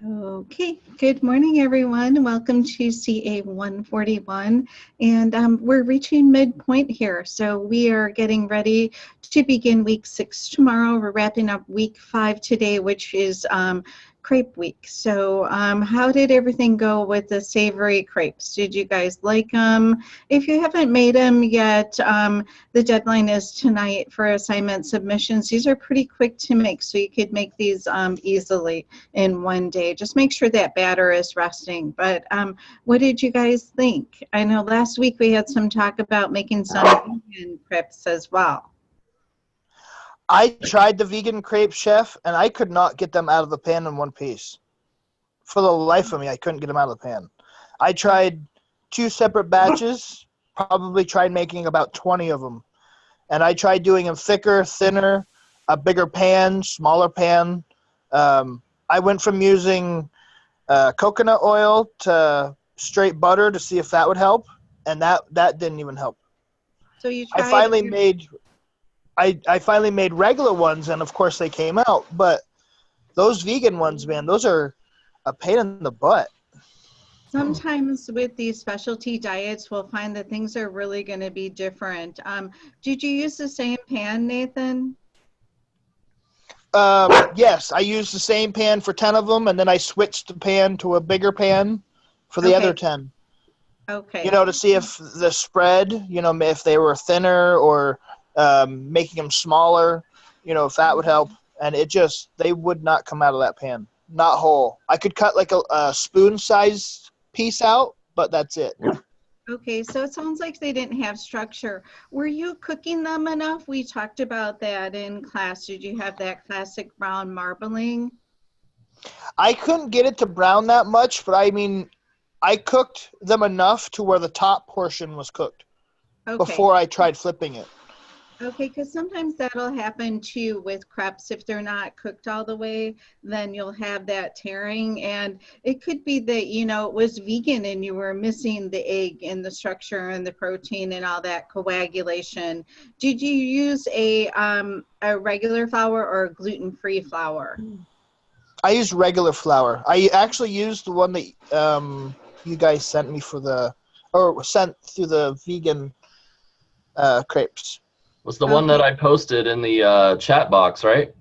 Okay, good morning, everyone. Welcome to CA 141. And we're reaching midpoint here. So we are getting ready to begin week 6 tomorrow. We're wrapping up week 5 today, which is crepe week. So how did everything go with the savory crepes? Did you guys like them? If you haven't made them yet, the deadline is tonight for assignment submissions. These are pretty quick to make, so you could make these easily in one day. Just make sure that batter is resting. But what did you guys think? I know last week we had some talk about making some vegan crepes as well. I tried the vegan crepe, chef, and I could not get them out of the pan in one piece. For the life of me, I couldn't get them out of the pan. I tried 2 separate batches, probably tried making about 20 of them. And I tried doing them thicker, thinner, a bigger pan, smaller pan. I went from using coconut oil to straight butter to see if that would help, and that didn't even help. So you tried. I finally made regular ones, and of course they came out. But those vegan ones, man, those are a pain in the butt. Sometimes with these specialty diets, we'll find that things are really going to be different. Did you use the same pan, Nathan? Yes, I used the same pan for 10 of them, and then I switched the pan to a bigger pan for the other 10. Okay. You know, to see if the spread, you know, if they were thinner or making them smaller, you know, if that would help. And they would not come out of that pan. Not whole. I could cut like a spoon-sized piece out, but that's it. Okay, so it sounds like they didn't have structure. Were you cooking them enough? We talked about that in class. Did you have that classic brown marbling? I couldn't get it to brown that much, but I mean, I cooked them enough to where the top portion was cooked before I tried flipping it. Okay, because sometimes that'll happen too with crepes. If they're not cooked all the way, then you'll have that tearing. And it could be that, you know, it was vegan and you were missing the egg and the structure and the protein and all that coagulation. Did you use a regular flour or a gluten-free flour? I used regular flour. I actually used the one that you guys sent me sent through the vegan crepes. Was the one that I posted in the chat box, right?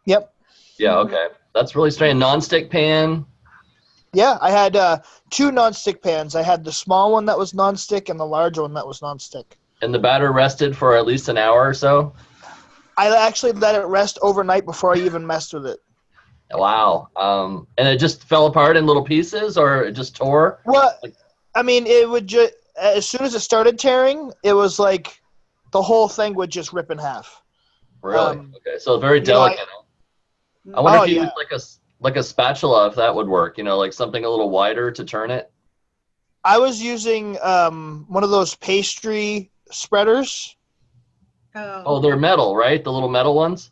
Yep. Yeah, okay. That's really strange. Non-stick pan? Yeah, I had 2 non-stick pans. I had the small one that was non-stick and the large one that was non-stick. And the batter rested for at least an hour or so? I actually let it rest overnight before I even messed with it. Wow. And it just fell apart in little pieces, or it just tore? Well, I mean, it would just, as soon as it started tearing, it was like the whole thing would just rip in half. Really? Okay, so very delicate. I wonder if you use like a spatula, if that would work, you know, like something a little wider to turn it. I was using one of those pastry spreaders. Oh, they're metal, right? The little metal ones?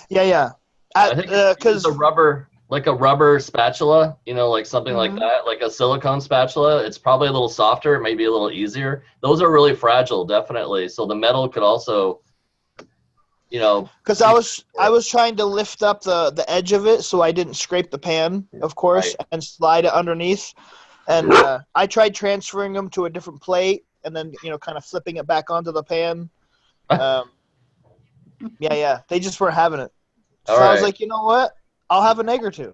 Yeah. I think it's a rubber spatula, you know, like something like that, like a silicone spatula. It's probably a little softer, maybe a little easier. Those are really fragile, definitely. So the metal could also, you know. Because I was trying to lift up the edge of it so I didn't scrape the pan, of course, and slide it underneath. And I tried transferring them to a different plate and then, you know, kind of flipping it back onto the pan. Yeah. They just weren't having it. So I was like, you know what? I'll have an egg or 2.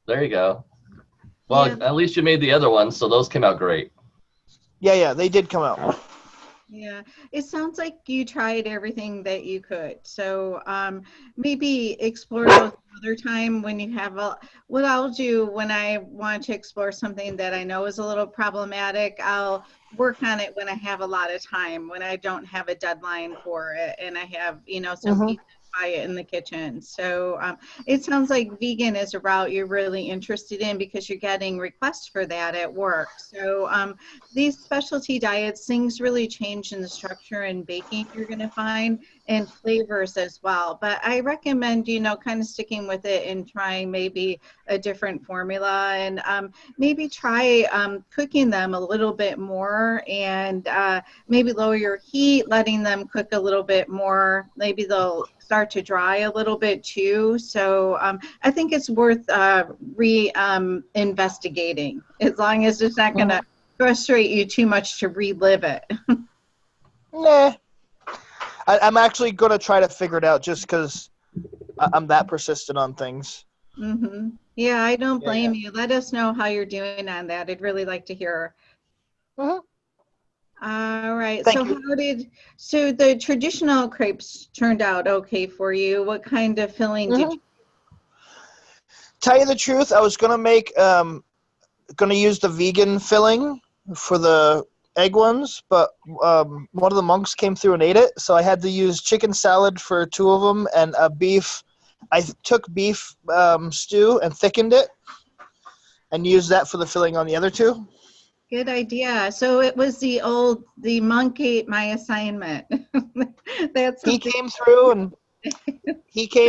There you go. Well, at least you made the other ones, so those came out great. Yeah, they did come out. Yeah, it sounds like you tried everything that you could. So maybe explore those another time when you have what I'll do when I want to explore something that I know is a little problematic, I'll work on it when I have a lot of time, when I don't have a deadline for it and I have, you know, some pieces quiet in the kitchen. So it sounds like vegan is a route you're really interested in because you're getting requests for that at work. So these specialty diets, things really change in the structure and baking you're going to find, and flavors as well. But I recommend, kind of sticking with it and trying maybe a different formula, and maybe try cooking them a little bit more, and maybe lower your heat, letting them cook a little bit more. Maybe they'll start to dry a little bit too. So I think it's worth investigating, as long as it's not going to frustrate you too much to relive it. Nah. I'm actually going to try to figure it out just because I'm that persistent on things. Mm-hmm. Yeah, I don't blame you. Let us know how you're doing on that. I'd really like to hear. Mm-hmm. All right. Thank you. So the traditional crepes turned out okay for you? What kind of filling did you? Tell you the truth, I was going to use the vegan filling for the egg ones, but one of the monks came through and ate it, so I had to use chicken salad for 2 of them, and a beef. I took beef stew and thickened it and used that for the filling on the other 2. Good idea. So it was the monk ate my assignment. He came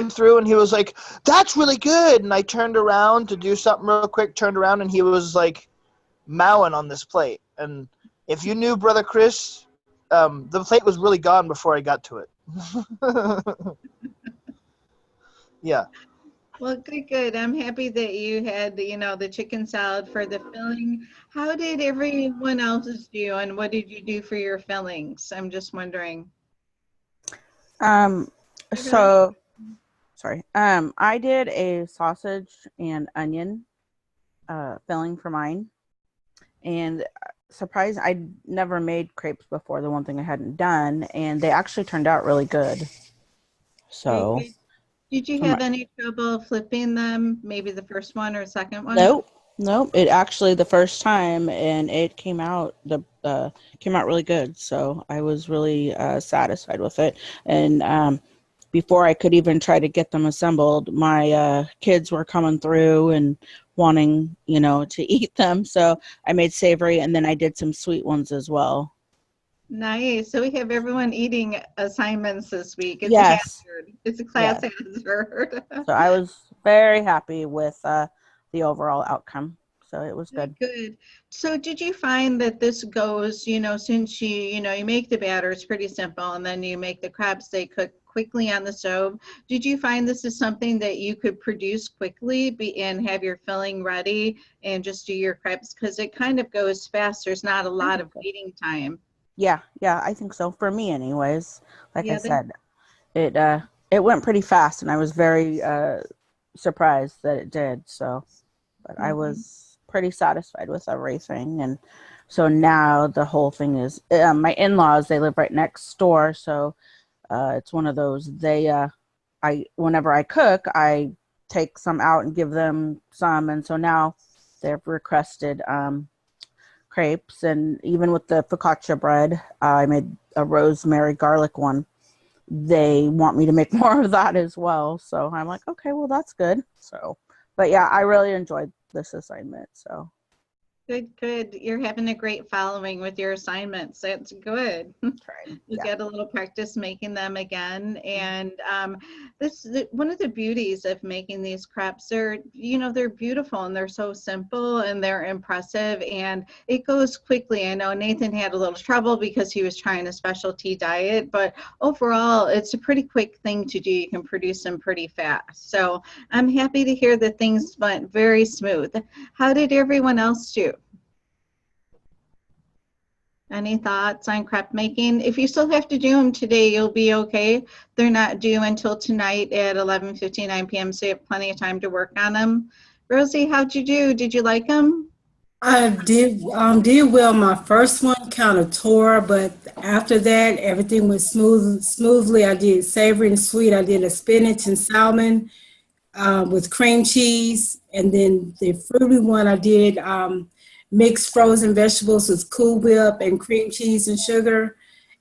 through and he was like, "That's really good." And I turned around to do something real quick, turned around, and he was like mowing on this plate. And if you knew Brother Chris, the plate was really gone before I got to it. Yeah. Well, good. I'm happy that you had, the chicken salad for the filling. How did everyone else do, and what did you do for your fillings? I'm just wondering. I did a sausage and onion filling for mine, and surprised, I never made crepes before. The one thing I hadn't done, and they actually turned out really good. So. Okay. Did you have any trouble flipping them? Maybe the first one or second one? Nope. It actually the first time, and it came out really good. So I was really satisfied with it. And before I could even try to get them assembled, my kids were coming through and wanting, to eat them. So I made savory, and then I did some sweet ones as well. Nice. So we have everyone eating assignments this week. It's yes. It's a class hazard. So I was very happy with the overall outcome. So it was good. Good. So did you find that this goes, since you make the batter, it's pretty simple, and then you make the crepes, they cook quickly on the stove. Did you find this is something that you could produce quickly and have your filling ready and just do your crepes? Because it kind of goes fast. There's not a lot of waiting time. Yeah, I think so. For me anyways. Like I said, it went pretty fast, and I was very surprised that it did. So, but I was pretty satisfied with everything. And so now the whole thing is, my in-laws, they live right next door. So it's one of those, whenever I cook, I take some out and give them some. And so now they've requested crepes, and even with the focaccia bread, I made a rosemary garlic one. They want me to make more of that as well. So I'm like, okay, well, that's good. So, but yeah, I really enjoyed this assignment. So. Good. You're having a great following with your assignments. That's good. You get a little practice making them again. And one of the beauties of making these crepes, they're beautiful, and they're so simple, and they're impressive, and it goes quickly. I know Nathan had a little trouble because he was trying a specialty diet, but overall, it's a pretty quick thing to do. You can produce them pretty fast. So I'm happy to hear that things went very smooth. How did everyone else do? Any thoughts on crepe making? If you still have to do them today, you'll be okay. They're not due until tonight at 11:59 p.m., so you have plenty of time to work on them. Rosie, how'd you do? Did you like them? I did well. My first one kind of tore, but after that, everything went smoothly. I did savory and sweet. I did a spinach and salmon with cream cheese, and then the fruity one I did mixed frozen vegetables with Cool Whip and cream cheese and sugar,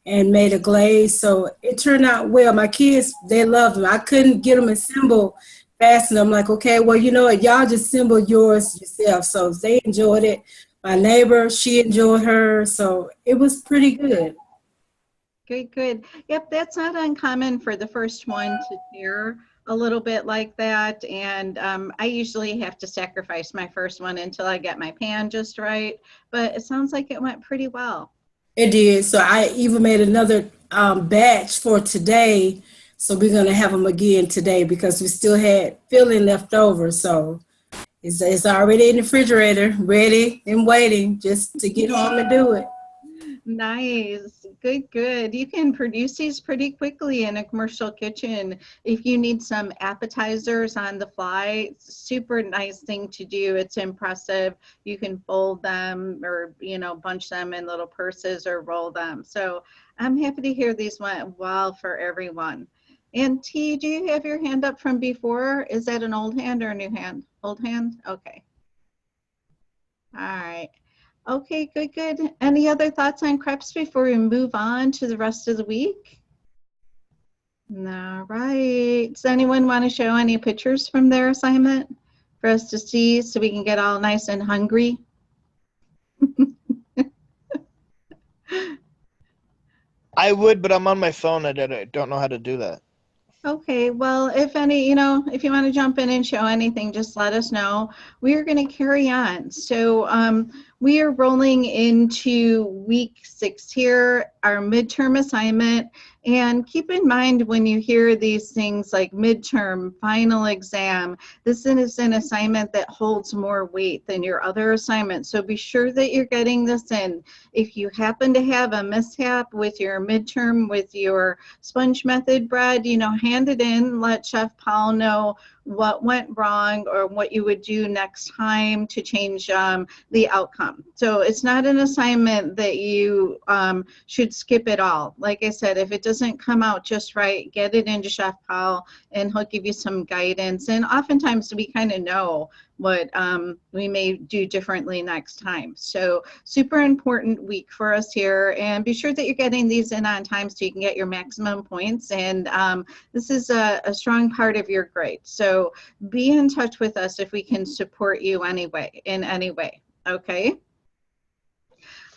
and made a glaze. So it turned out well. My kids, they loved them. I couldn't get them assembled fast enough. I'm like, okay, well, you know what? Y'all just assemble yours yourself. So they enjoyed it. My neighbor, she enjoyed her. So it was pretty good. Good, good. Yep, that's not uncommon for the first one to tear a little bit like that. And I usually have to sacrifice my first one until I get my pan just right. But it sounds like it went pretty well. It did. So I even made another batch for today. So we're going to have them again today because we still had filling left over. So it's already in the refrigerator, ready and waiting just to get home and do it. Nice. Good, good. You can produce these pretty quickly in a commercial kitchen. If you need some appetizers on the fly, super nice thing to do. It's impressive. You can fold them or, you know, bunch them in little purses or roll them. So I'm happy to hear these went well for everyone. And T, do you have your hand up from before? Is that an old hand or a new hand? Old hand? Okay. All right. Okay, good, good. Any other thoughts on crepes before we move on to the rest of the week? All right. Does anyone want to show any pictures from their assignment for us to see so we can get all nice and hungry? I would, but I'm on my phone. I don't know how to do that. Okay, well, if any, you know, if you want to jump in and show anything, just let us know. We are going to carry on. So we are rolling into week 6 here, our midterm assignment. And keep in mind when you hear these things like midterm, final exam, this is an assignment that holds more weight than your other assignments. So be sure that you're getting this in. If you happen to have a mishap with your midterm, with your sponge method bread, you know, hand it in, let Chef Paul know what went wrong or what you would do next time to change the outcome. So it's not an assignment that you should skip at all. Like I said, if it doesn't come out just right, get it into Chef Paul and he'll give you some guidance. And oftentimes we kind of know what we may do differently next time. So super important week for us here, and be sure that you're getting these in on time so you can get your maximum points. And this is a strong part of your grade. So be in touch with us if we can support you in any way, okay?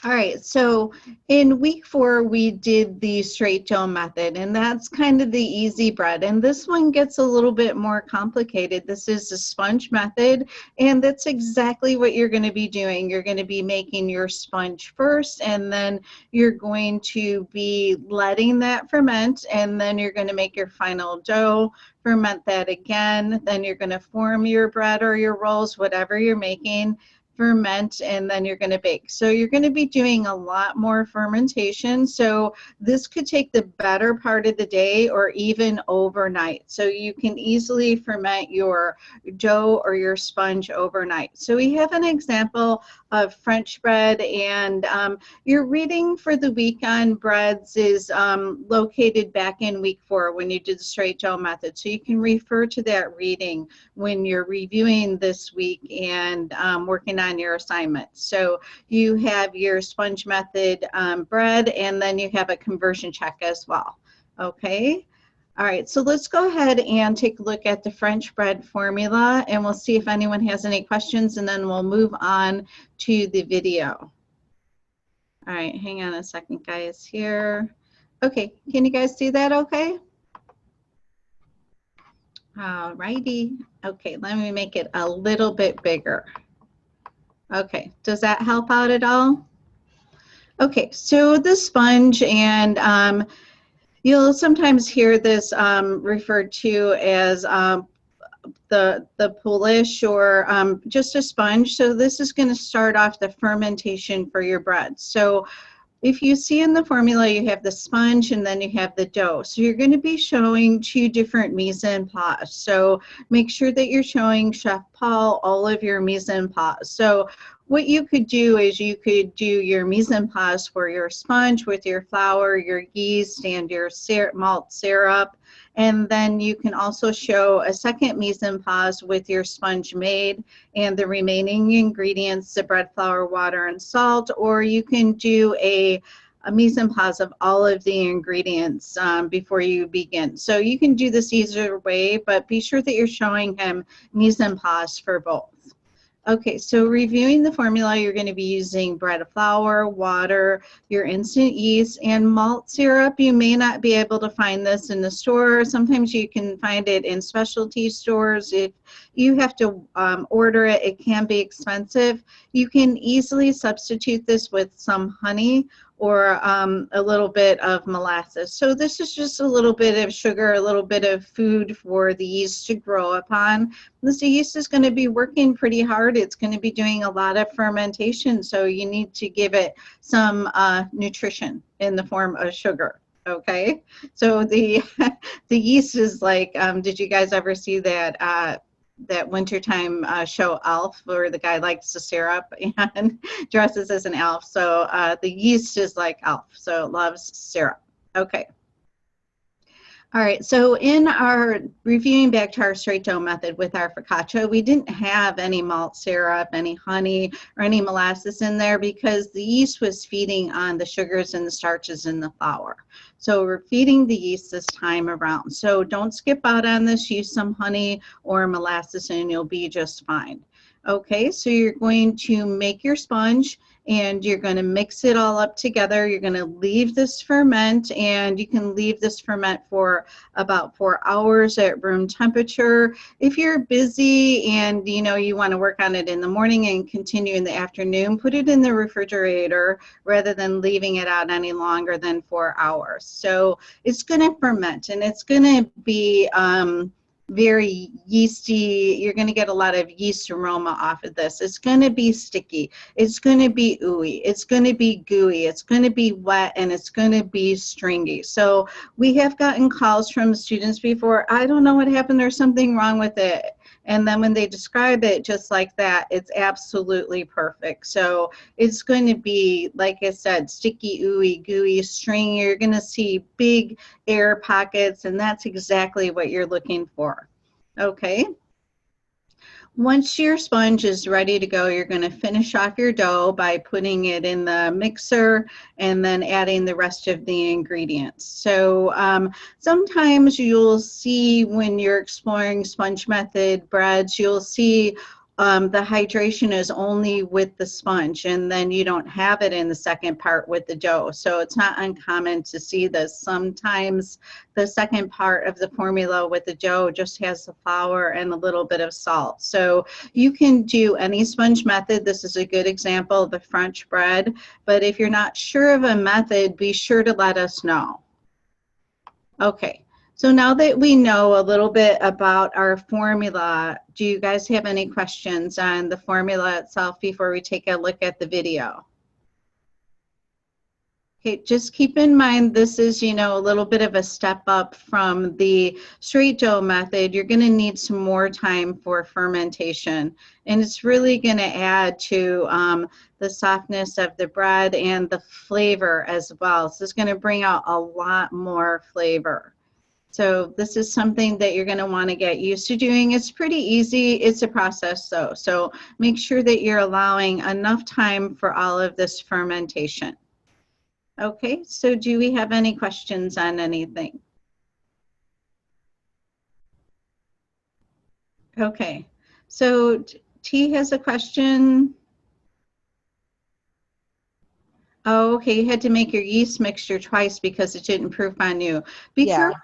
All right, so in week 4, we did the straight dough method, and that's kind of the easy bread. And this one gets a little bit more complicated. This is the sponge method, and that's exactly what you're going to be doing. You're going to be making your sponge first, and then you're going to be letting that ferment, and then you're going to make your final dough, ferment that again, then you're going to form your bread or your rolls, whatever you're making, ferment, and then you're going to bake. So you're going to be doing a lot more fermentation. So this could take the better part of the day or even overnight. So you can easily ferment your dough or your sponge overnight. So we have an example of French bread, and your reading for the week on breads is located back in week 4 when you did the straight dough method. So you can refer to that reading when you're reviewing this week and working on your assignment. So you have your sponge method bread, and then you have a conversion check as well. Okay. All right, so let's go ahead and take a look at the French bread formula, and we'll see if anyone has any questions, and then we'll move on to the video. All right, hang on a second, guys, here. Okay, can you guys see that okay? All righty. Okay, let me make it a little bit bigger. Okay, does that help out at all? Okay, so the sponge, and you'll sometimes hear this referred to as the polish or just a sponge. So this is going to start off the fermentation for your bread. So if you see in the formula, you have the sponge and then you have the dough. So you're going to be showing 2 different mise en place. So make sure that you're showing Chef Paul all of your mise en place. So what you could do is you could do your mise en place for your sponge with your flour, your yeast, and your malt syrup. And then you can also show a second mise en place with your sponge made and the remaining ingredients, the bread, flour, water, and salt. Or you can do a mise en place of all of the ingredients before you begin. So you can do this either way, but be sure that you're showing him mise en place for both. Okay, so reviewing the formula, you're going to be using bread flour, water, your instant yeast, and malt syrup. You may not be able to find this in the store. Sometimes you can find it in specialty stores. If you have to order it, it can be expensive. You can easily substitute this with some honey or a little bit of molasses. So this is just a little bit of sugar, a little bit of food for the yeast to grow upon. This yeast is going to be working pretty hard. It's going to be doing a lot of fermentation, so you need to give it some nutrition in the form of sugar. Okay, so the the yeast is like, did you guys ever see that that wintertime show Elf, where the guy likes the syrup and dresses as an elf? So the yeast is like Elf, so it loves syrup. Okay. All right, so in our reviewing back to our straight dough method with our focaccia, we didn't have any malt syrup, any honey, or any molasses in there because the yeast was feeding on the sugars and the starches in the flour. So we're feeding the yeast this time around. So don't skip out on this. Use some honey or molasses and you'll be just fine. Okay, so you're going to make your sponge and you're going to mix it all up together. You're going to leave this ferment, and you can leave this ferment for about 4 hours at room temperature. If you're busy and you want to work on it in the morning and continue in the afternoon, put it in the refrigerator rather than leaving it out any longer than 4 hours. So it's going to ferment, and it's going to be very yeasty. You're going to get a lot of yeast aroma off of this. It's going to be sticky. It's going to be ooey. It's going to be gooey. It's going to be wet, and it's going to be stringy. So we have gotten calls from students before, I don't know what happened. There's something wrong with it. And then when they describe it just like that, it's absolutely perfect. So it's going to be, like I said, sticky, ooey, gooey, stringy. You're going to see big air pockets, and that's exactly what you're looking for. Okay. Once your sponge is ready to go, you're going to finish off your dough by putting it in the mixer and then adding the rest of the ingredients. So sometimes you'll see when you're exploring sponge method breads, you'll see the hydration is only with the sponge, and then you don't have it in the second part with the dough. So it's not uncommon to see this. Sometimes the second part of the formula with the dough just has the flour and a little bit of salt. So you can do any sponge method. This is a good example of the French bread, but if you're not sure of a method, be sure to let us know. Okay. So now that we know a little bit about our formula, do you guys have any questions on the formula itself before we take a look at the video? Okay, just keep in mind this is, a little bit of a step up from the straight dough method. You're going to need some more time for fermentation, and it's really going to add to the softness of the bread and the flavor as well. So it's going to bring out a lot more flavor. So this is something that you're going to want to get used to doing. It's pretty easy. It's a process though. So make sure that you're allowing enough time for all of this fermentation. Okay, so do we have any questions on anything? Okay, so T has a question. Oh, okay, you had to make your yeast mixture twice because it didn't proof on you. Be careful.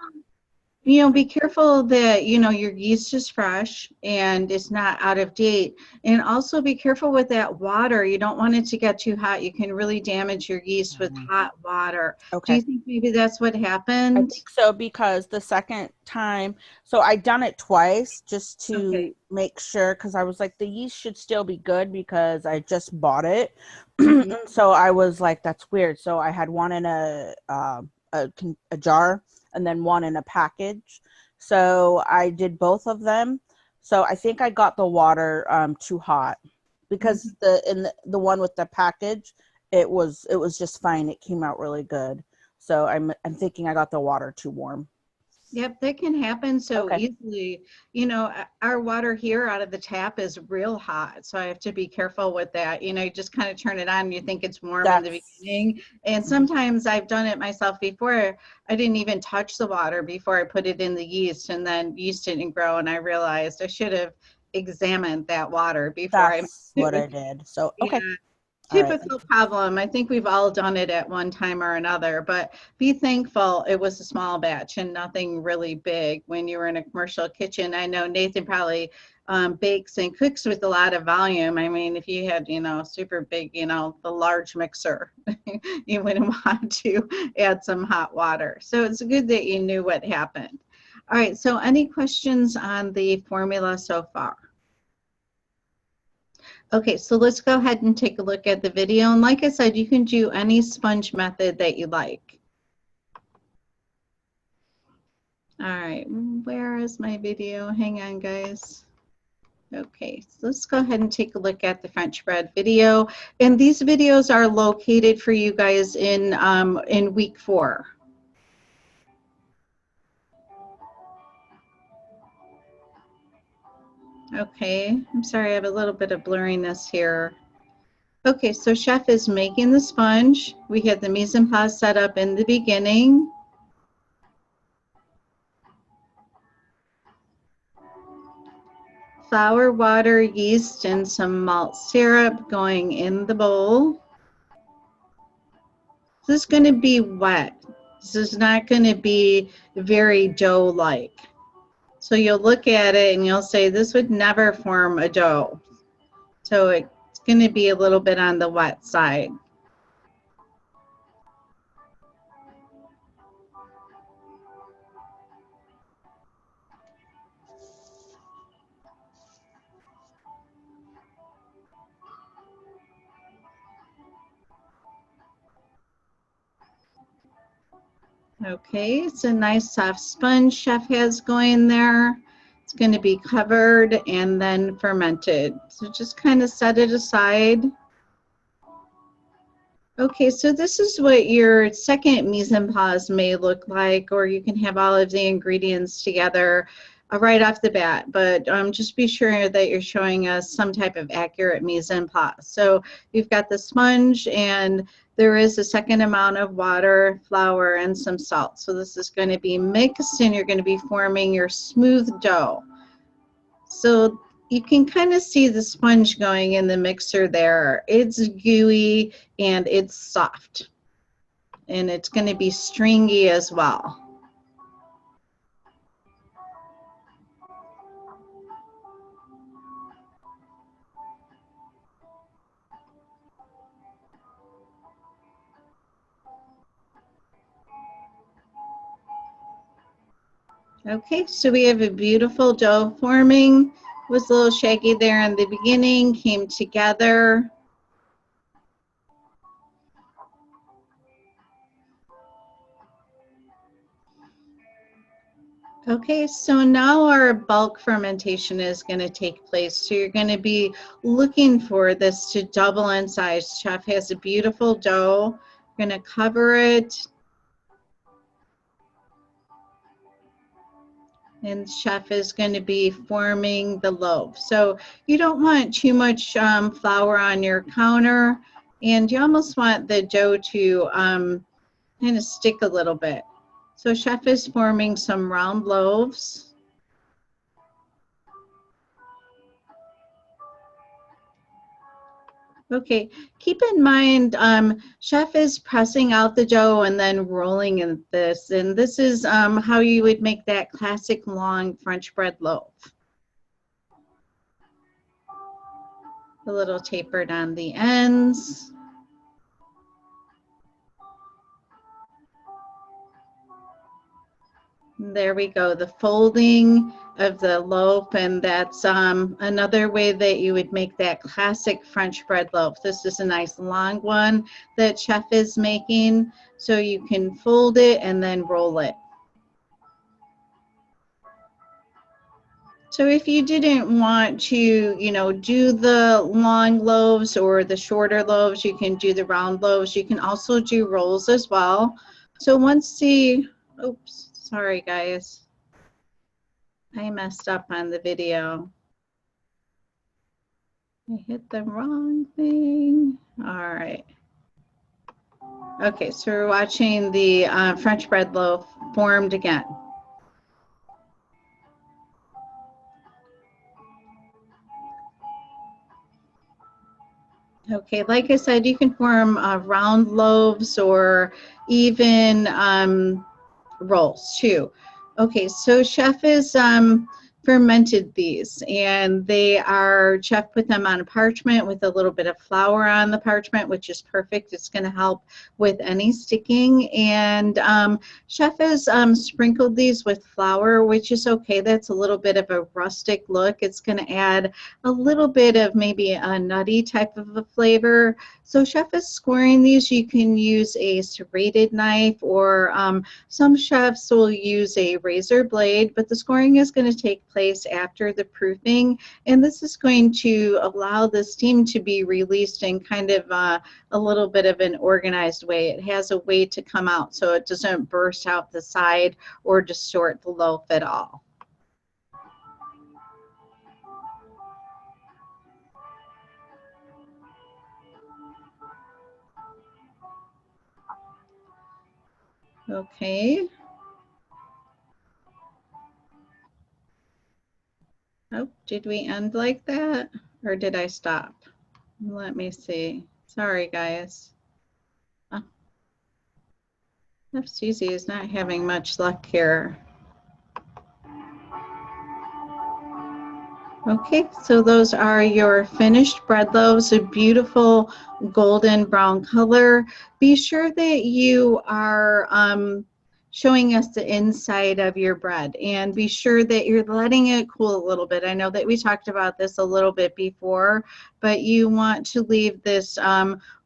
Be careful that, your yeast is fresh and it's not out of date. And also be careful with that water. You don't want it to get too hot. You can really damage your yeast with hot water. Okay. Do you think maybe that's what happened? I think so, because the second time, so I done it twice just to make sure, because I was like, the yeast should still be good because I just bought it. So I was like, that's weird. So I had one in a jar and then one in a package. So I did both of them. So I think I got the water too hot, because the one with the package, it was just fine. It came out really good. So I'm thinking I got the water too warm. Yep, that can happen so easily. Our water here out of the tap is real hot, so I have to be careful with that. You just kind of turn it on and you think it's warm in the beginning. And sometimes I've done it myself before. I didn't even touch the water before I put it in the yeast, and then yeast didn't grow, and I realized I should have examined that water before That's what I did. So, okay. Yeah. All right. Typical problem. I think we've all done it at one time or another, but be thankful it was a small batch and nothing really big when you were in a commercial kitchen. I know Nathan probably bakes and cooks with a lot of volume. I mean, if you had, super big, the large mixer, you wouldn't want to add some hot water. So it's good that you knew what happened. All right, so any questions on the formula so far? Okay, so let's go ahead and take a look at the video. And like I said, you can do any sponge method that you like. All right, where is my video? Hang on, guys. Okay, so let's go ahead and take a look at the French bread video. And these videos are located for you guys in week 4. Okay, I'm sorry, I have a little bit of blurriness here. Okay, so chef is making the sponge. We had the mise en place set up in the beginning. Flour, water, yeast, and some malt syrup going in the bowl. This is going to be wet. This is not going to be very dough-like. So you'll look at it and you'll say, this would never form a dough. So it's going to be a little bit on the wet side. Okay, it's a nice soft sponge chef has going there. It's going to be covered and then fermented. So just kind of set it aside. Okay, so this is what your second mise en place may look like, or you can have all of the ingredients together right off the bat, but just be sure that you're showing us some type of accurate mise en place. So you've got the sponge, and there is a second amount of water, flour, and some salt. So this is going to be mixed, and you're going to be forming your smooth dough. So you can kind of see the sponge going in the mixer there. It's gooey and it's soft, and it's going to be stringy as well. Okay, so we have a beautiful dough forming. It was a little shaggy there in the beginning, came together. Okay, so now our bulk fermentation is going to take place. So you're going to be looking for this to double in size. Chef has a beautiful dough. We're going to cover it. And chef is going to be forming the loaf. So you don't want too much flour on your counter, and you almost want the dough to kind of stick a little bit. So chef is forming some round loaves. Okay, keep in mind, chef is pressing out the dough and then rolling in this. And this is how you would make that classic long French bread loaf. A little tapered on the ends. There we go, the folding of the loaf, and that's another way that you would make that classic French bread loaf. This is a nice long one that chef is making, so you can fold it and then roll it. So if you didn't want to, do the long loaves or the shorter loaves, you can do the round loaves. You can also do rolls as well. So once the, oops. Sorry, guys. I messed up on the video. I hit the wrong thing. All right. Okay, so we're watching the French bread loaf formed again. Okay, like I said, you can form round loaves or even rolls too. Okay, so Chef is fermented these, and Chef put them on a parchment with a little bit of flour on the parchment, which is perfect. It's going to help with any sticking. And Chef has sprinkled these with flour, which is okay. That's a little bit of a rustic look. It's going to add a little bit of maybe a nutty type of a flavor. So Chef is scoring these. You can use a serrated knife, or some chefs will use a razor blade, but the scoring is going to take place after the proofing, and this is going to allow the steam to be released in kind of a little bit of an organized way. It has a way to come out so it doesn't burst out the side or distort the loaf at all. Okay. Oh, did we end like that, or did I stop? Let me see. Sorry, guys. FCZ is not having much luck here. Okay, so those are your finished bread loaves, a beautiful golden brown color. Be sure that you are showing us the inside of your bread, and be sure that you're letting it cool a little bit. I know that we talked about this a little bit before, but you want to leave this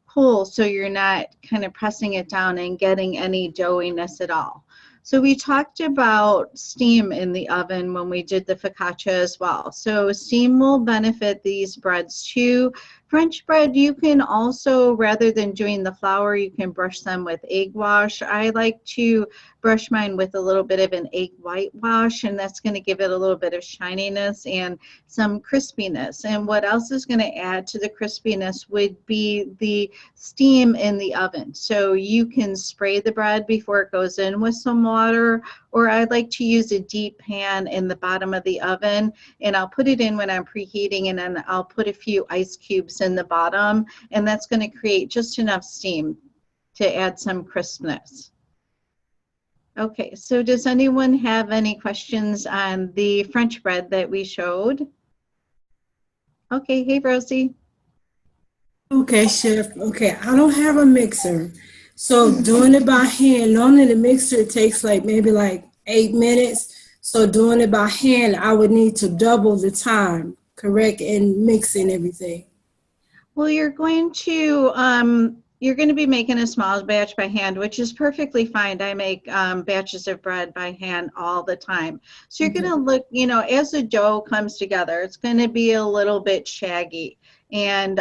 cool so you're not kind of pressing it down and getting any doughiness at all. So we talked about steam in the oven when we did the focaccia as well. So steam will benefit these breads too. French bread, you can also, rather than doing the flour, you can brush them with egg wash. I like to brush mine with a little bit of an egg whitewash, and that's going to give it a little bit of shininess and some crispiness. And what else is going to add to the crispiness would be the steam in the oven. So you can spray the bread before it goes in with some water, or I like to use a deep pan in the bottom of the oven, and I'll put it in when I'm preheating, and then I'll put a few ice cubes in the bottom, and that's going to create just enough steam to add some crispness. Okay, so does anyone have any questions on the French bread that we showed? Okay, hey Rosie. Okay, Chef. Okay, I don't have a mixer. So doing it by hand, normally the mixer takes maybe 8 minutes. So doing it by hand, I would need to double the time, correct, in mixing everything. Well, you're going to be making a small batch by hand, which is perfectly fine. I make batches of bread by hand all the time. So you're going to look, as the dough comes together, it's going to be a little bit shaggy. And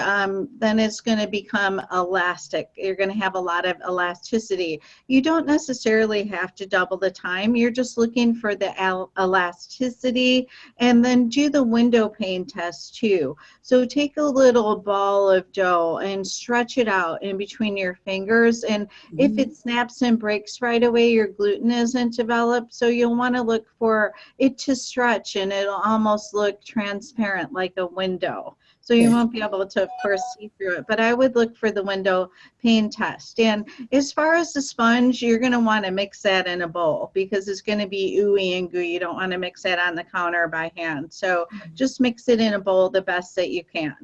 then it's going to become elastic. You're going to have a lot of elasticity. You don't necessarily have to double the time. You're just looking for the elasticity, and then do the window pane test too. So take a little ball of dough and stretch it out in between your fingers. And if it snaps and breaks right away, your gluten isn't developed. So you'll want to look for it to stretch, and it'll almost look transparent like a window. So you won't be able to, of course, see through it. But I would look for the window pane test. And as far as the sponge, you're going to want to mix that in a bowl because it's going to be ooey and gooey. You don't want to mix that on the counter by hand. So just mix it in a bowl the best that you can.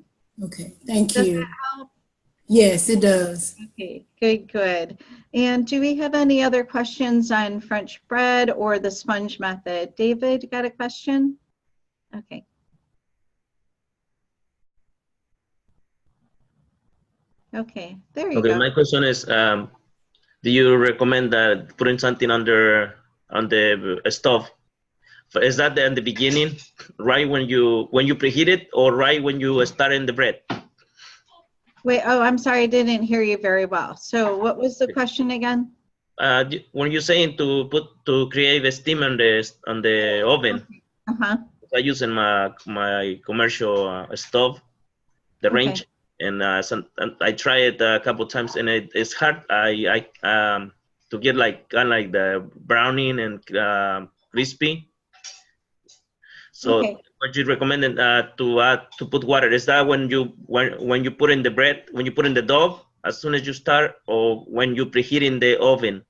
Okay, thank you. Does that help? Yes, it does. Okay, good. And do we have any other questions on French bread or the sponge method? David, you got a question? Okay. Okay, there you go. My question is, do you recommend that putting something on the stove? Is that in the beginning, right when you preheat it, or right when you start in the bread? Wait, oh, I'm sorry, I didn't hear you very well. So what was the question again? When you're saying to create the steam on the oven, I use in my commercial stove, the range. And I try it a couple times, and it's hard. I to get kind of the browning and crispy. So what you recommended to put water? Is that when you put in the bread, when you put in the dough, as soon as you start, or when you preheat in the oven?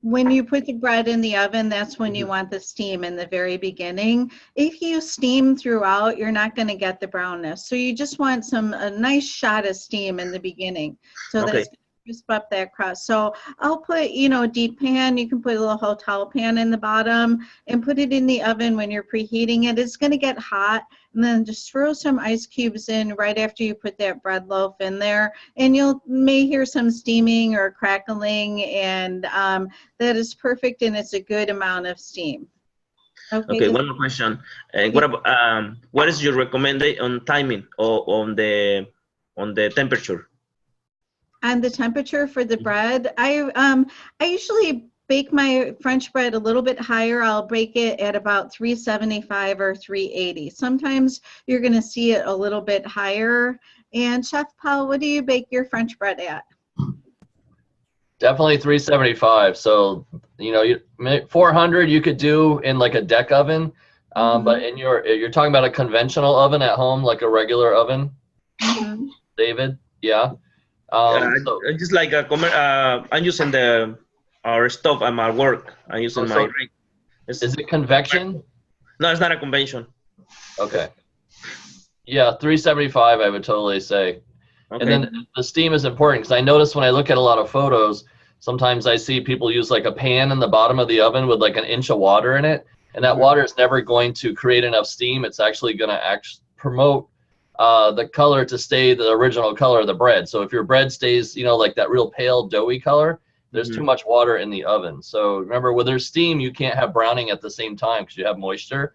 When you put the bread in the oven, that's when you want the steam in the very beginning. If you steam throughout, you're not going to get the brownness. So you just want a nice shot of steam in the beginning. So that's going to crisp up that crust. So I'll put, a deep pan. You can put a little hotel pan in the bottom and put it in the oven when you're preheating it. It's going to get hot. And then just throw some ice cubes in right after you put that bread loaf in there. And you may hear some steaming or crackling, and that is perfect, and it's a good amount of steam. Okay, one more question. What about what is your recommendation on timing or on the temperature? On the temperature for the bread, I usually bake my French bread a little bit higher. I'll bake it at about 375 or 380. Sometimes you're going to see it a little bit higher. And Chef Paul, what do you bake your French bread at? Definitely 375. So, 400 you could do in like a deck oven, but you're talking about a conventional oven at home, like a regular oven, David? Yeah. Just like I'm using our stove at my work. I'm using my rig. Is it convection? No, it's not a convention. Okay. Yeah, 375 I would totally say. Okay. And then the steam is important, because I notice when I look at a lot of photos, sometimes I see people use like a pan in the bottom of the oven with like an inch of water in it, and that water is never going to create enough steam. It's actually going to promote the color to stay the original color of the bread. So if your bread stays, like that real pale doughy color, there's too much water in the oven. So remember, when there's steam, you can't have browning at the same time because you have moisture.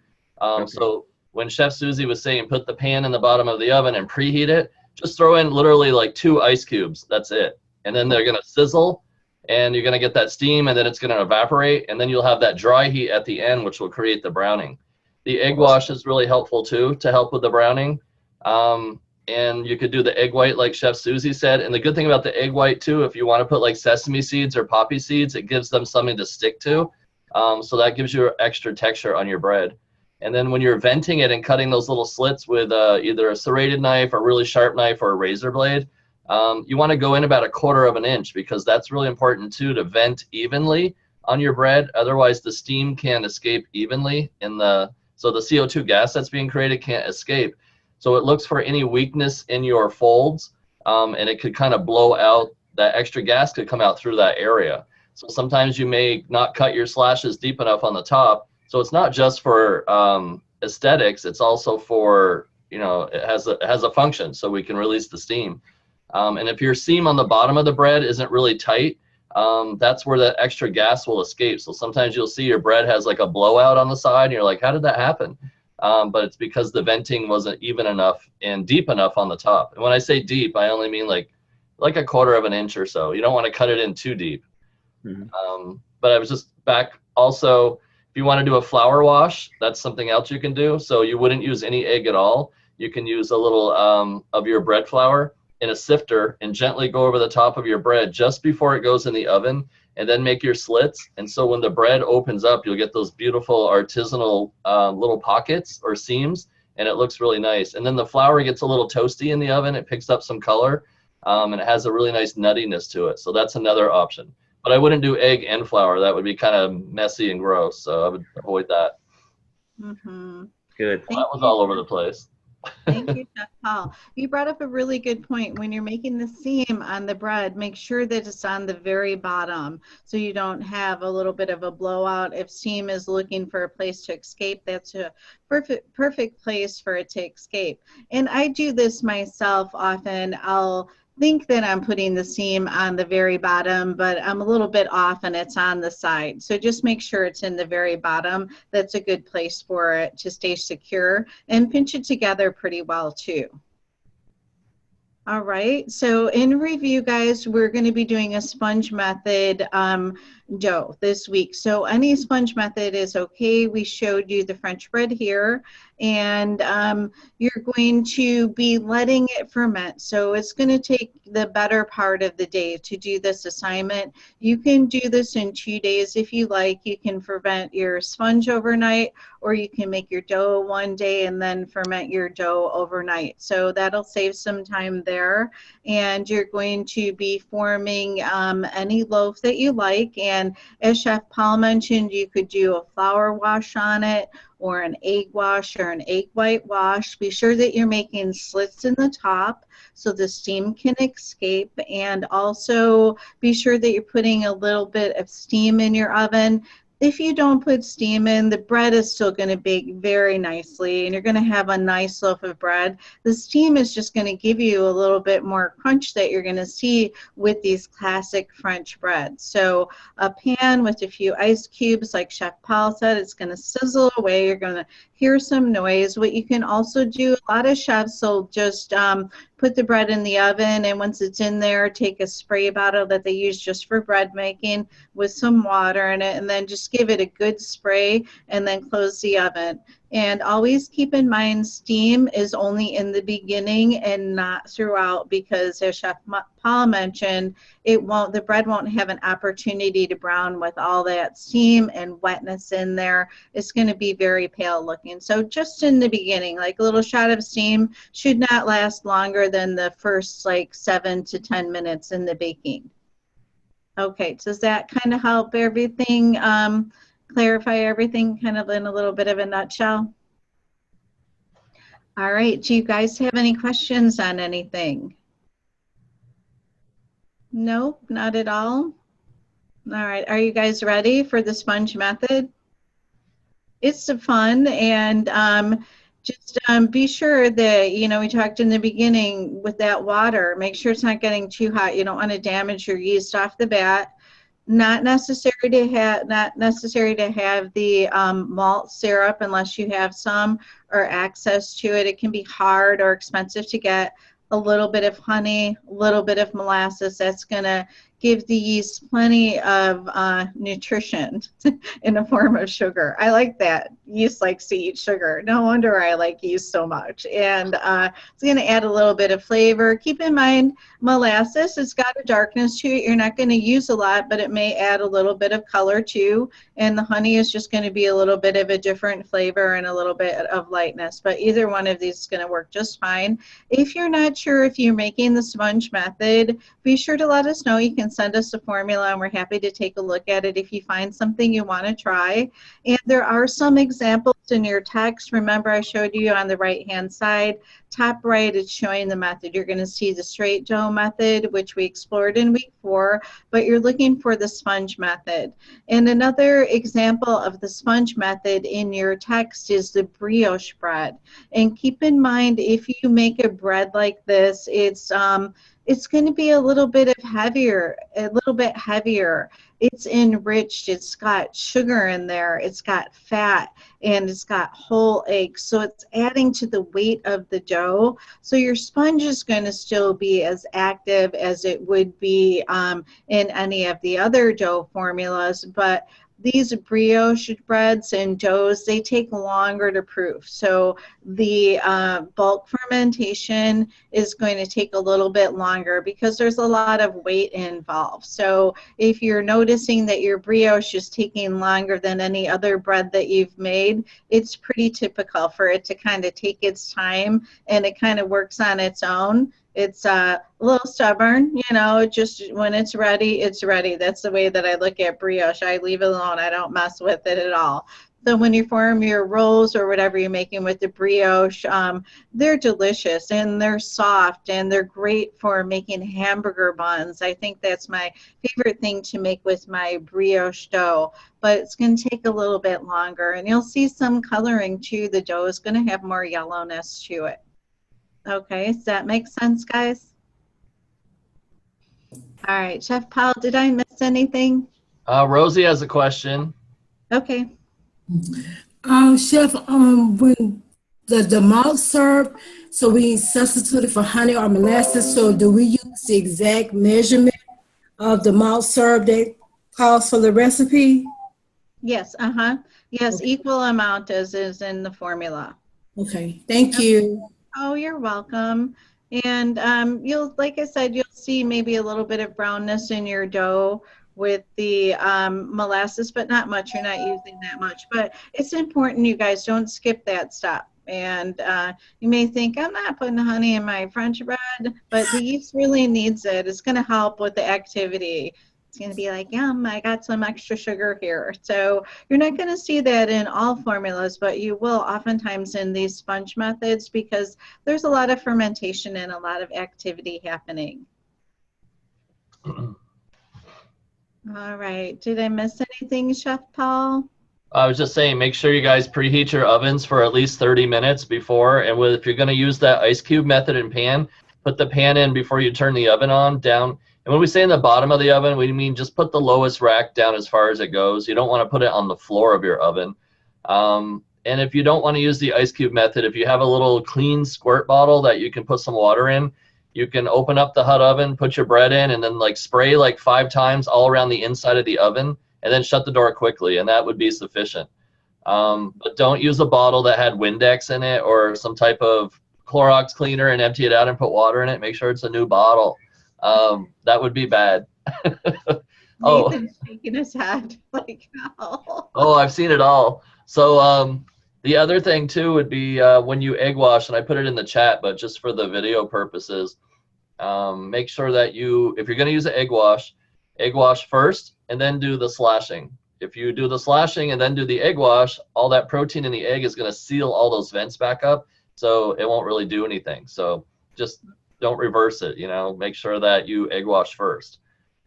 So when Chef Susie was saying put the pan in the bottom of the oven and preheat it, just throw in literally like 2 ice cubes. That's it. And then they're going to sizzle, and you're going to get that steam, and then it's going to evaporate, and then you'll have that dry heat at the end, which will create the browning. The egg wash is really helpful too, to help with the browning. And you could do the egg white like Chef Susie said. And the good thing about the egg white too, if you want to put like sesame seeds or poppy seeds, it gives them something to stick to. So that gives you extra texture on your bread. And then when you're venting it and cutting those little slits with either a serrated knife, a really sharp knife, or a razor blade, you want to go in about 1/4 of an inch, because that's really important too, to vent evenly on your bread. Otherwise the steam can't escape evenly so the CO2 gas that's being created can't escape. So it looks for any weakness in your folds, and it could kind of blow out. That extra gas could come out through that area. So sometimes you may not cut your slashes deep enough on the top. So it's not just for aesthetics, it's also for, it has a function, so we can release the steam. And if your seam on the bottom of the bread isn't really tight, that's where that extra gas will escape. So sometimes you'll see your bread has like a blowout on the side, and you're like, how did that happen? But it's because the venting wasn't even enough and deep enough on the top. And when I say deep, I only mean like 1/4 of an inch or so. You don't want to cut it in too deep. But I was just back also, if you want to do a flour wash, that's something else you can do. So you wouldn't use any egg at all. You can use a little of your bread flour in a sifter and gently go over the top of your bread just before it goes in the oven, and then make your slits. And so when the bread opens up, you'll get those beautiful artisanal little pockets or seams, and it looks really nice. And then the flour gets a little toasty in the oven. It picks up some color, and it has a really nice nuttiness to it. So that's another option. But I wouldn't do egg and flour. That would be kind of messy and gross. So I would avoid that. Good. Well, that was all over the place. Thank you, Chef Paul. You brought up a really good point. When you're making the seam on the bread, make sure that it's on the very bottom, so you don't have a little bit of a blowout. If steam is looking for a place to escape, that's a perfect place for it to escape. And I do this myself often. I'll think that I'm putting the seam on the very bottom, but I'm a little bit off and it's on the side. So just make sure it's in the very bottom. That's a good place for it to stay secure, and pinch it together pretty well too. All right, so in review, guys, we're going to be doing a sponge method dough this week. So any sponge method is okay. We showed you the French bread here, and you're going to be letting it ferment. So it's going to take the better part of the day to do this assignment. You can do this in 2 days if you like. You can ferment your sponge overnight, or you can make your dough one day and then ferment your dough overnight. So that'll save some time there. And you're going to be forming any loaf that you like. And as Chef Paul mentioned, you could do a flour wash on it, or an egg wash, or an egg white wash. Be sure that you're making slits in the top so the steam can escape, and also be sure that you're putting a little bit of steam in your oven. If you don't put steam in, the bread is still going to bake very nicely, and you're going to have a nice loaf of bread. The steam is just going to give you a little bit more crunch that you're going to see with these classic French breads. So a pan with a few ice cubes, like Chef Paul said, it's going to sizzle away. You're going to hear some noise. What you can also do, a lot of chefs will just put the bread in the oven, and once it's in there, take a spray bottle that they use just for bread making with some water in it, and then just give it a good spray, and then close the oven. And always keep in mind, steam is only in the beginning and not throughout, because as Chef Paul mentioned, the bread won't have an opportunity to brown with all that steam and wetness in there. It's going to be very pale looking. So just in the beginning, like a little shot of steam should not last longer than the first like 7 to 10 minutes in the baking. Okay, does that kind of help everything? Clarify everything kind of in a little bit of a nutshell? All right, do you guys have any questions on anything? Nope, not at all. All right, are you guys ready for the sponge method? It's fun, and just be sure that, we talked in the beginning with that water, make sure it's not getting too hot. You don't want to damage your yeast off the bat. Not necessary to have the malt syrup unless you have some or access to it. It can be hard or expensive to get. A little bit of honey, a little bit of molasses. That's going to give the yeast plenty of nutrition in the form of sugar. I like that. Yeast likes to eat sugar. No wonder I like yeast so much. And it's going to add a little bit of flavor. Keep in mind, molasses, it's got a darkness to it. You're not going to use a lot, but it may add a little bit of color too. And the honey is just going to be a little bit of a different flavor and a little bit of lightness. But either one of these is going to work just fine. If you're not sure if you're making the sponge method, be sure to let us know. You can send us a formula, and we're happy to take a look at it if you find something you want to try. And there are some examples in your text. Remember, I showed you on the right-hand side. Top right, it's showing the method. You're going to see the straight dough method, which we explored in week 4, but you're looking for the sponge method. And another example of the sponge method in your text is the brioche bread. And keep in mind, if you make a bread like this, it's going to be a little bit heavier. It's enriched, it's got sugar in there, it's got fat, and it's got whole eggs. So it's adding to the weight of the dough. So your sponge is going to still be as active as it would be in any of the other dough formulas, but these brioche breads and doughs, they take longer to proof. So the bulk fermentation is going to take a little bit longer because there's a lot of weight involved. So if you're noticing that your brioche is taking longer than any other bread that you've made, it's pretty typical for it to kind of take its time, and it kind of works on its own. It's a little stubborn, just when it's ready, it's ready. That's the way that I look at brioche. I leave it alone. I don't mess with it at all. So when you form your rolls or whatever you're making with the brioche, they're delicious and they're soft and they're great for making hamburger buns. I think that's my favorite thing to make with my brioche dough, but it's going to take a little bit longer, and you'll see some coloring too. The dough is going to have more yellowness to it. Okay, does that make sense, guys? All right, Chef Paul, did I miss anything? Rosie has a question. Okay. Chef, when the malt syrup, so we substituted for honey or molasses, so do we use the exact measurement of the malt syrup calls for the recipe? Yes, yes, Okay. equal amount as is in the formula. Okay, thank you. Oh, you're welcome. And you'll, like I said, you'll see maybe a little bit of brownness in your dough with the molasses, but not much. You're not using that much. But it's important you guys don't skip that step. And you may think, I'm not putting honey in my French bread, but the yeast really needs it. It's going to help with the activity. It's going to be like, yum, I got some extra sugar here. So you're not going to see that in all formulas, but you will oftentimes in these sponge methods because there's a lot of fermentation and a lot of activity happening. All right. Did I miss anything, Chef Paul? I was just saying, make sure you guys preheat your ovens for at least 30 minutes before. And if you're going to use that ice cube method in pan, put the pan in before you turn the oven on down. And when we say in the bottom of the oven, we mean just put the lowest rack down as far as it goes. You don't want to put it on the floor of your oven. And if you don't want to use the ice cube method, if you have a little clean squirt bottle that you can put some water in, you can open up the hot oven, put your bread in, and then like spray like 5 times all around the inside of the oven, and then shut the door quickly, and that would be sufficient. But don't use a bottle that had Windex in it or some type of Clorox cleaner and empty it out and put water in it. Make sure it's a new bottle. That would be bad. Oh. Nathan's shaking his head like, no. Oh, I've seen it all. So the other thing too would be when you egg wash, and I put it in the chat, but just for the video purposes, make sure that if you're going to use an egg wash first and then do the slashing. If you do the slashing and then do the egg wash, all that protein in the egg is going to seal all those vents back up, so it won't really do anything. So just don't reverse it, make sure that you egg wash first.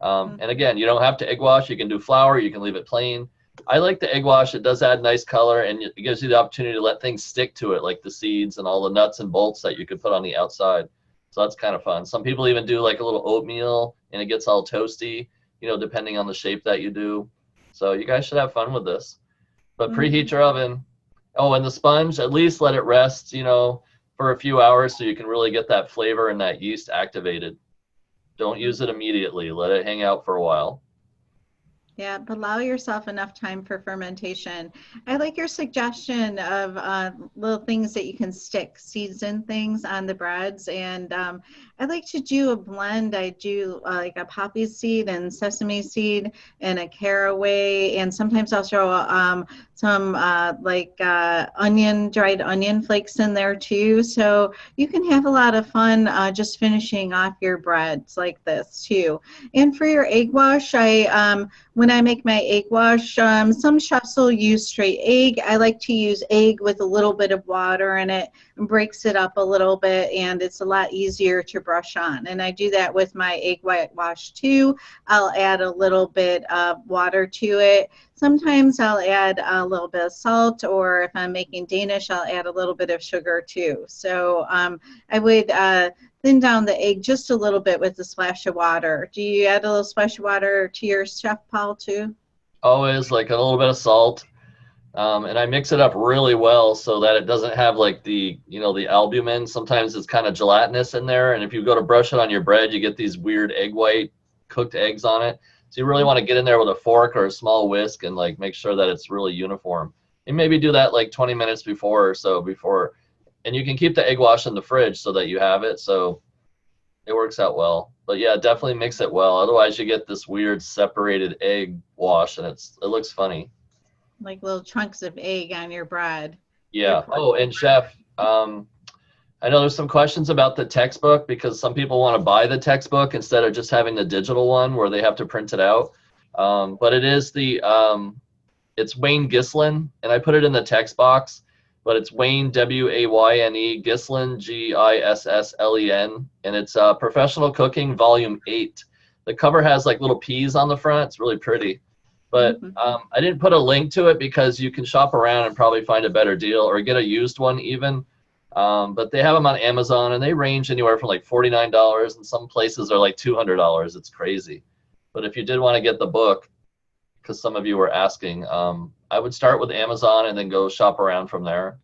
And again, you don't have to egg wash. You can do flour, you can leave it plain. I like the egg wash. It does add nice color, and it gives you the opportunity to let things stick to it, like the seeds and all the nuts and bolts that you could put on the outside. So that's kind of fun. Some people even do like a little oatmeal, and it gets all toasty, depending on the shape that you do. So you guys should have fun with this. But preheat your oven. Oh, and the sponge, at least let it rest, for a few hours so you can really get that flavor and that yeast activated. Don't use it immediately. Let it hang out for a while. Yeah, but allow yourself enough time for fermentation. I like your suggestion of little things that you can stick, season things on the breads. And I like to do a blend. I do like a poppy seed and sesame seed and a caraway. And sometimes I'll throw some dried onion flakes in there too. So you can have a lot of fun just finishing off your breads like this too. And for your egg wash, when I make my egg wash, some chefs will use straight egg. I like to use egg with a little bit of water in it and breaks it up a little bit, and it's a lot easier to brush on. And I do that with my egg white wash too. I'll add a little bit of water to it. Sometimes I'll add a little bit of salt, or if I'm making Danish, I'll add a little bit of sugar too. So I would thin down the egg just a little bit with a splash of water. Do you add a little splash of water to your Chef Paul too? Always, like a little bit of salt. And I mix it up really well so that it doesn't have like the albumin. Sometimes it's kind of gelatinous in there. And if you go to brush it on your bread, you get these weird egg white cooked eggs on it. So you really want to get in there with a fork or a small whisk and like make sure that it's really uniform. And maybe do that like 20 minutes before or so and you can keep the egg wash in the fridge so that you have it. So it works out well. But yeah, definitely mix it well. Otherwise you get this weird separated egg wash and it looks funny. Like little chunks of egg on your bread. Yeah. Oh, and Chef, I know there's some questions about the textbook because some people want to buy the textbook instead of just having the digital one where they have to print it out. But it is it's Wayne Gislin, and I put it in the text box, but it's Wayne, W-A-Y-N-E, Gislin, G-I-S-S-L-E-N, and it's Professional Cooking, Volume 8. The cover has like little peas on the front. It's really pretty. But I didn't put a link to it because you can shop around and probably find a better deal or get a used one even. But they have them on Amazon, and they range anywhere from like $49, and some places are like $200. It's crazy. But if you did want to get the book, because some of you were asking, I would start with Amazon and then go shop around from there.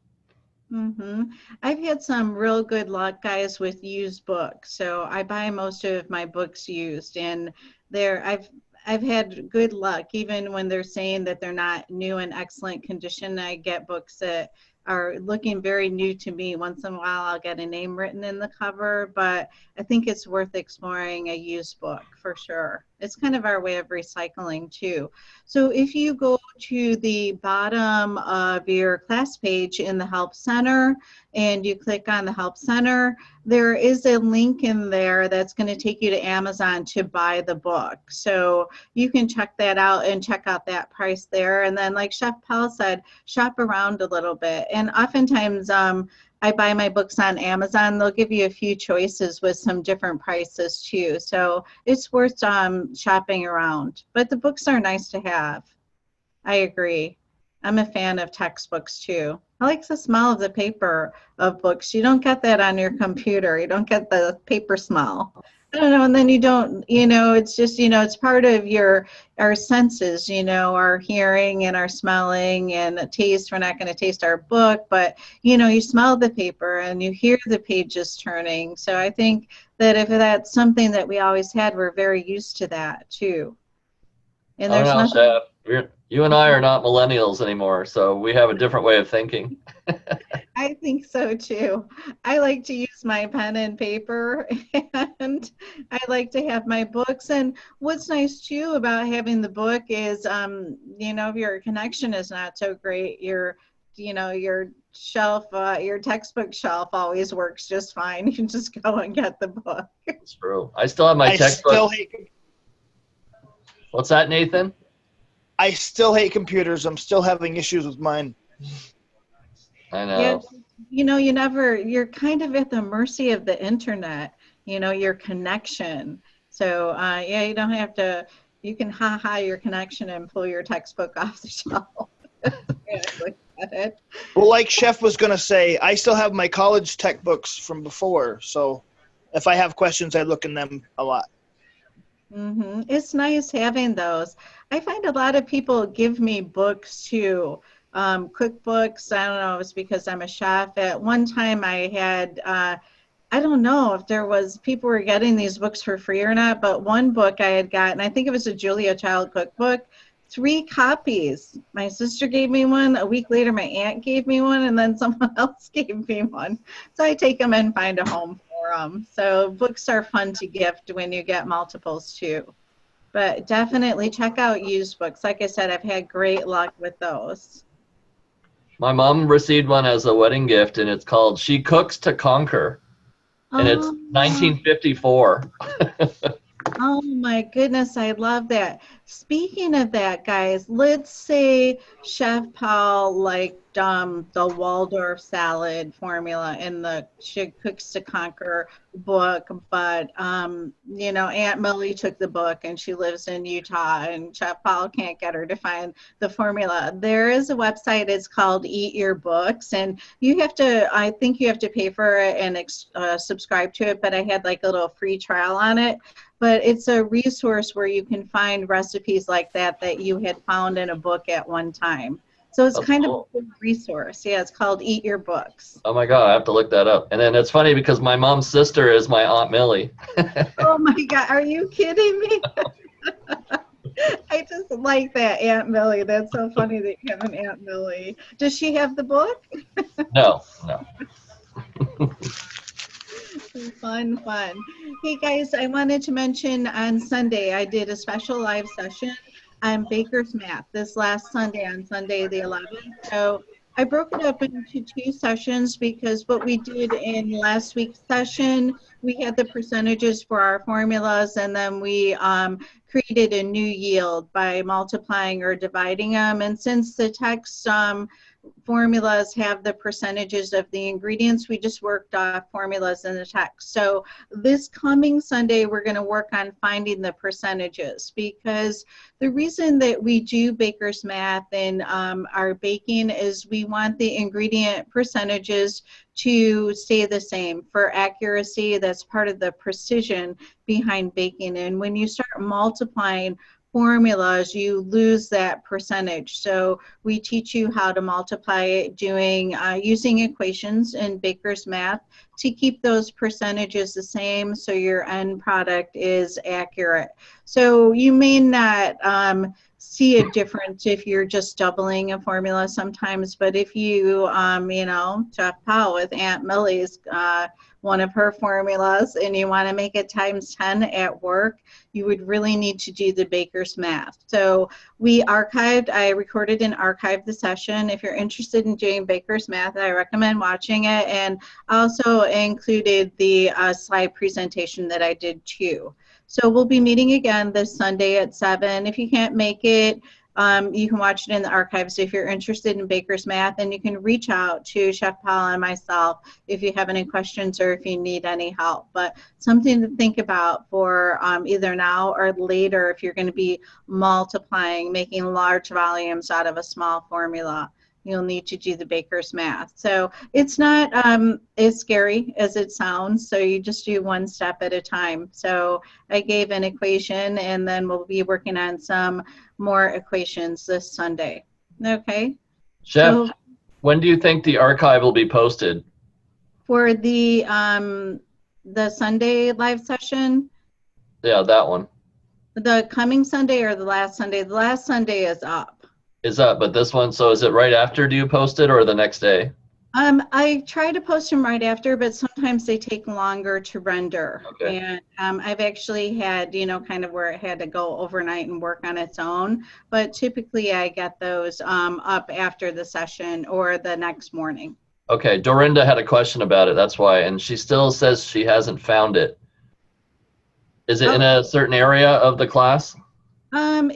I've had some real good luck, guys, with used books. So I buy most of my books used, and I've had good luck, even when they're saying that they're not new and excellent condition. I get books that are looking very new to me. Once in a while, I'll get a name written in the cover, but I think it's worth exploring a used book for sure. It's kind of our way of recycling too. So if you go to the bottom of your class page in the Help Center and you click on the Help Center, there is a link in there that's going to take you to Amazon to buy the book. So you can check that out and check out that price there. And then like Chef Paul said, shop around a little bit. And oftentimes I buy my books on Amazon. They'll give you a few choices with some different prices too. So it's worth shopping around. But the books are nice to have. I agree. I'm a fan of textbooks too. I like the smell of the paper of books. You don't get that on your computer. You don't get the paper smell. I don't know, and then you don't, it's just, it's part of our senses, our hearing and our smelling and taste. We're not going to taste our book, but, you smell the paper and you hear the pages turning. So I think that if that's something that we always had, we're very used to that too. And there's nothing. Chef. You and I are not millennials anymore, so we have a different way of thinking. I think so too. I like to use my pen and paper, and I like to have my books. And what's nice too about having the book is, if your connection is not so great, your shelf, your textbook shelf always works just fine. You can just go and get the book. It's true. I still have my textbook. What's that, Nathan? I still hate computers. I'm still having issues with mine. I know. Yeah, you're kind of at the mercy of the internet, your connection. So, you don't have to, you can your connection and pull your textbook off the shelf. Well, like Chef was going to say, I still have my college tech books from before. So if I have questions, I look in them a lot. Mm-hmm. It's nice having those. I find a lot of people give me books too, cookbooks. I don't know, it's because I'm a chef. At one time I had, I don't know if people were getting these books for free or not, but one book I had gotten, I think it was a Julia Child cookbook, 3 copies. My sister gave me one. A week later, my aunt gave me one, and then someone else gave me one. So I take them and find a home for them. So books are fun to gift when you get multiples too. But definitely check out used books. Like I said, I've had great luck with those. My mom received one as a wedding gift, and it's called She Cooks to Conquer. And it's 1954. Oh my goodness, I love that. Speaking of that, guys, let's say Chef Paul liked the Waldorf salad formula in the She Cooks to Conquer book, but Aunt Millie took the book and she lives in Utah, and Chef Paul can't get her to find the formula. There is a website, it's called Eat Your Books, and I think you have to pay for it and subscribe to it, but I had like a little free trial on it. But it's a resource where you can find recipes like that you had found in a book at one time. So it's kind of a good resource. Yeah, it's called Eat Your Books. Oh my God, I have to look that up. And then it's funny because my mom's sister is my Aunt Millie. Oh my God, are you kidding me? I just like that, Aunt Millie. That's so funny that you have an Aunt Millie. Does she have the book? No. Fun. Hey guys, I wanted to mention on Sunday I did a special live session on Baker's Math this last Sunday, on Sunday the 11th. So I broke it up into 2 sessions because what we did in last week's session, we had the percentages for our formulas, and then we created a new yield by multiplying or dividing them. And since the text formulas have the percentages of the ingredients, we just worked off formulas in the text. So this coming Sunday, we're going to work on finding the percentages, because the reason that we do Baker's Math in our baking is we want the ingredient percentages to stay the same for accuracy. That's part of the precision behind baking. And when you start multiplying formulas, you lose that percentage. So we teach you how to multiply it using equations in Baker's math to keep those percentages the same so your end product is accurate. So you may not see a difference if you're just doubling a formula sometimes, but if you, Chef Powell with Aunt Millie's, one of her formulas, and you want to make it times 10 at work, you would really need to do the Baker's math. So I recorded and archived the session. If you're interested in doing Baker's math, I recommend watching it, and also included the slide presentation that I did too. So we'll be meeting again this Sunday at 7. If you can't make it, you can watch it in the archives if you're interested in Baker's math, and you can reach out to Chef Paul and myself if you have any questions or if you need any help. But something to think about for either now or later if you're going to be multiplying, making large volumes out of a small formula. You'll need to do the Baker's math. So it's not as scary as it sounds. So you just do one step at a time. So I gave an equation, and then we'll be working on some more equations this Sunday. Okay. Chef, so, when do you think the archive will be posted? For the Sunday live session? Yeah, that one. The coming Sunday or the last Sunday? The last Sunday is up. Is that, but this one, so is it right after do you post it or the next day? I try to post them right after, but sometimes they take longer to render. Okay. And I've actually had, kind of where it had to go overnight and work on its own. But typically I get those up after the session or the next morning. Okay, Dorinda had a question about it, that's why, and she still says she hasn't found it. Is it in a certain area of the class?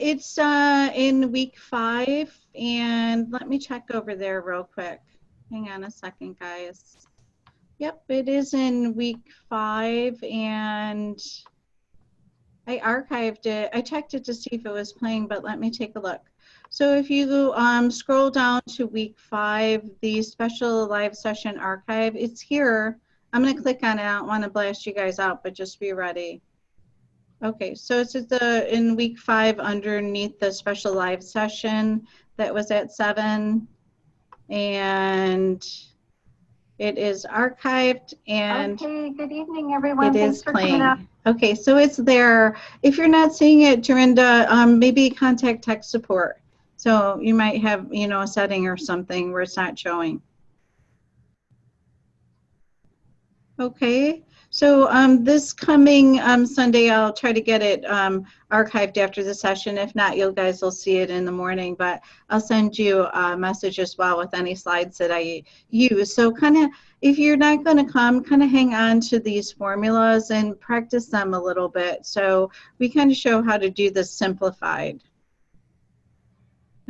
It's in week 5, and let me check over there real quick. Hang on a second, guys. Yep, it is in week 5, and I archived it. I checked it to see if it was playing, but let me take a look. So if you scroll down to week 5, the special live session archive, it's here. I'm going to click on it. I don't want to blast you guys out, but just be ready. Okay, so it's in week 5 underneath the special live session that was at 7, and it is archived, and okay, good evening, everyone. Thanks for playing. Okay, so it's there. If you're not seeing it, Dorinda, maybe contact tech support. So you might have, a setting or something where it's not showing. Okay. So this coming Sunday, I'll try to get it archived after the session. If not, you guys will see it in the morning, but I'll send you a message as well with any slides that I use. So kind of, if you're not going to come, kind of hang on to these formulas and practice them a little bit. So we kind of show how to do this simplified.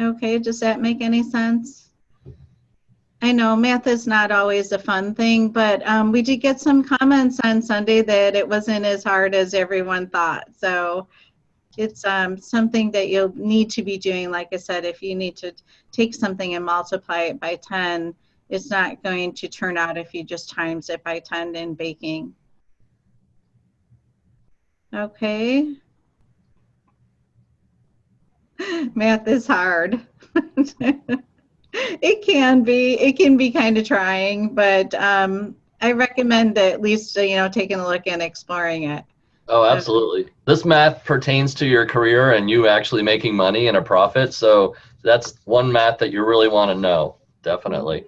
Okay, does that make any sense? I know math is not always a fun thing, but we did get some comments on Sunday that it wasn't as hard as everyone thought. So it's something that you'll need to be doing. Like I said, if you need to take something and multiply it by 10, it's not going to turn out if you just times it by 10 in baking. Okay. Math is hard. It can be kind of trying, but I recommend at least taking a look and exploring it. Oh, absolutely. This math pertains to your career and you actually making money and a profit. So that's one math that you really want to know. Definitely.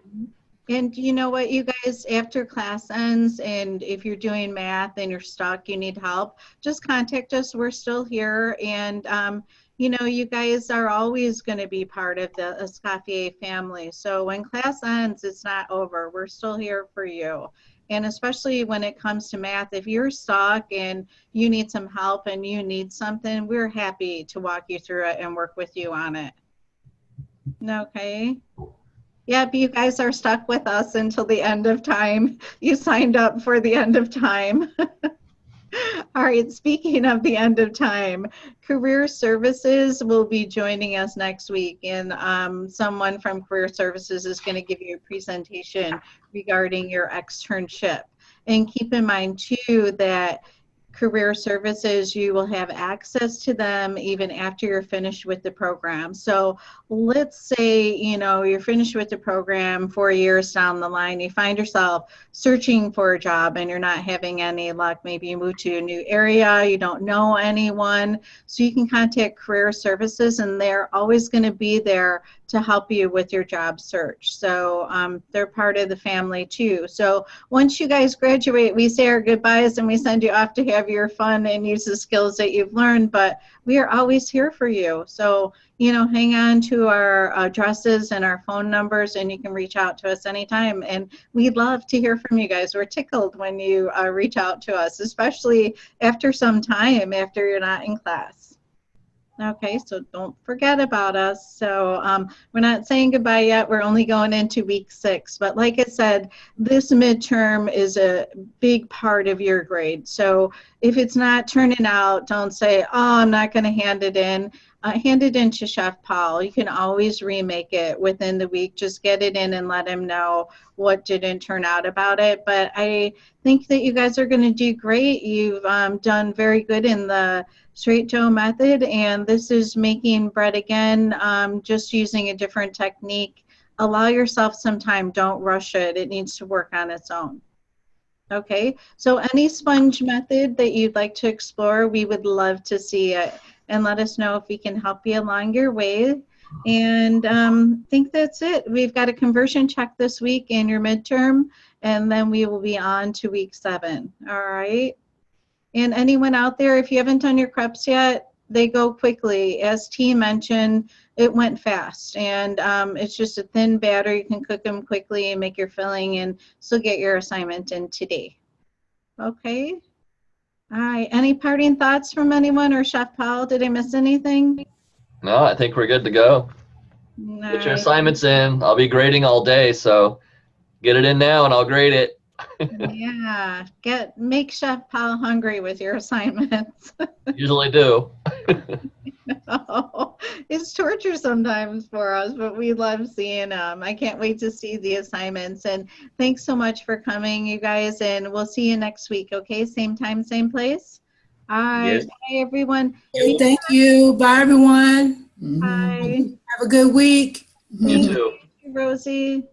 And you know what, you guys, after class ends, and if you're doing math and you're stuck, you need help, just contact us. We're still here. And you guys are always going to be part of the Escoffier family. So when class ends, it's not over. We're still here for you. And especially when it comes to math, if you're stuck and you need some help and you need something, we're happy to walk you through it and work with you on it. Okay. Yep, you guys are stuck with us until the end of time. You signed up for the end of time. All right, speaking of the end of time, Career Services will be joining us next week, and someone from Career Services is going to give you a presentation regarding your externship. And keep in mind, too, that career services, you will have access to them even after you're finished with the program. So let's say, you know, you're finished with the program 4 years down the line, you find yourself searching for a job and you're not having any luck. Maybe you move to a new area, you don't know anyone. So you can contact career services and they're always going to be there to help you with your job search. So they're part of the family too. So once you guys graduate, we say our goodbyes and we send you off to have your fun and use the skills that you've learned, but we are always here for you. So, you know, hang on to our addresses and our phone numbers and you can reach out to us anytime. And we'd love to hear from you guys. We're tickled when you reach out to us, especially after some time, after you're not in class. Okay, so don't forget about us. So we're not saying goodbye yet. We're only going into week 6. But like I said, this midterm is a big part of your grade. So if it's not turning out, don't say, oh, I'm not going to hand it in. Hand it in to Chef Paul. You can always remake it within the week. Just get it in and let him know what didn't turn out about it. But I think that you guys are going to do great. You've done very good in the straight dough method, and this is making bread again, just using a different technique. Allow yourself some time. Don't rush it. It needs to work on its own. Okay, so any sponge method that you'd like to explore, we would love to see it, and let us know if we can help you along your way. And I think that's it. We've got a conversion check this week in your midterm, and then we will be on to week 7. All right. And anyone out there, if you haven't done your crepes yet, they go quickly. As T mentioned, it went fast. And it's just a thin batter. You can cook them quickly and make your filling and still get your assignment in today. Okay. All right. Any parting thoughts from anyone or Chef Paul? Did I miss anything? No, I think we're good to go. Nice. Get your assignments in. I'll be grading all day, so get it in now and I'll grade it. Yeah, make Chef Paul hungry with your assignments. Usually do. No, it's torture sometimes for us, but we love seeing them. I can't wait to see the assignments. And thanks so much for coming, you guys. And we'll see you next week. Okay, same time, same place. All right, Yes. bye everyone. Thank you. Bye, everyone. Bye. Have a good week. You too. Thank you, Rosie.